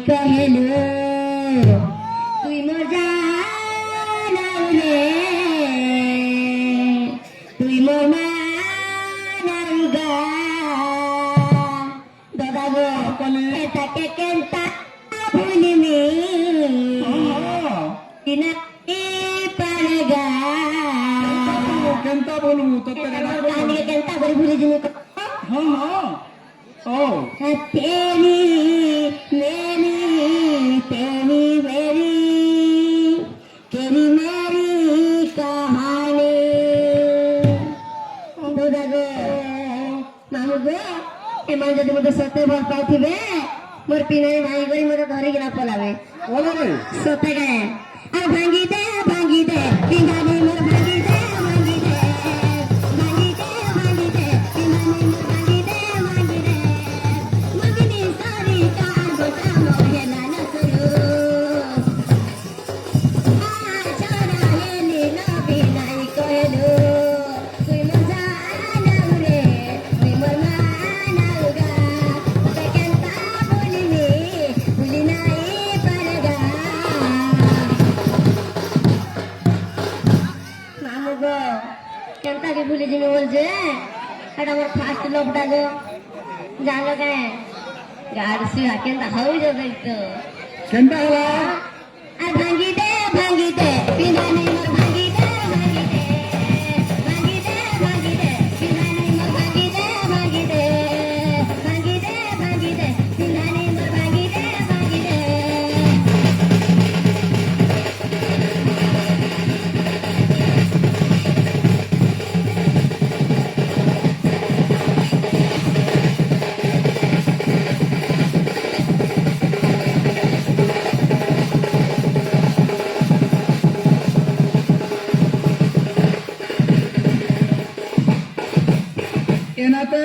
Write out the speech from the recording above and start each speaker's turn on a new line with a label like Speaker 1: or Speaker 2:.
Speaker 1: कहलो तुई मोर जानाऊ रे तुई मोर मानाऊ गा दादा गो एताके केंता भूलिनी तिना पारगा
Speaker 2: केंता बोलू तो
Speaker 1: केंता बरी भूली जिनी
Speaker 2: हाँ हाँ ओ
Speaker 1: तेरी मेरी तेरी मेरी तेरी मेरी कहानी दादा गो मामू गो एमान जदि मते सते भल पाउथिबे मोर पिनाई भाई गई मते धरि गिना पलावे
Speaker 2: बोलो रे
Speaker 1: सते गए आ भांगी दे पिंगानी मोर भांगी दे भांगी दे भांगी दे भांगी दे पिंगानी मोर भांगी दे भांगी दे मगनी सारी का गोटा मोहे नाना सुरू आ छोरा हे नीलो बिनाई कहलो तुई मोर जानाऊ रे तुई मोर मानाऊ गा ते केंता भूली नाई पारगा मामू गो केंता के भूली जिमे बोल जे एटा मोर फास्ट लबडा गो जानो के गाड़ से केंता होई जो गई तो
Speaker 2: केंता हला
Speaker 1: आ भांगी दे पिंगानी मोर भांगी दे भांगी दे भांगी दे भांगी दे पिंगानी मोर भांगी दे भांगी दे भांगी दे भांगी दे पिंगानी मोर भांगी दे भांगी दे
Speaker 2: एना ते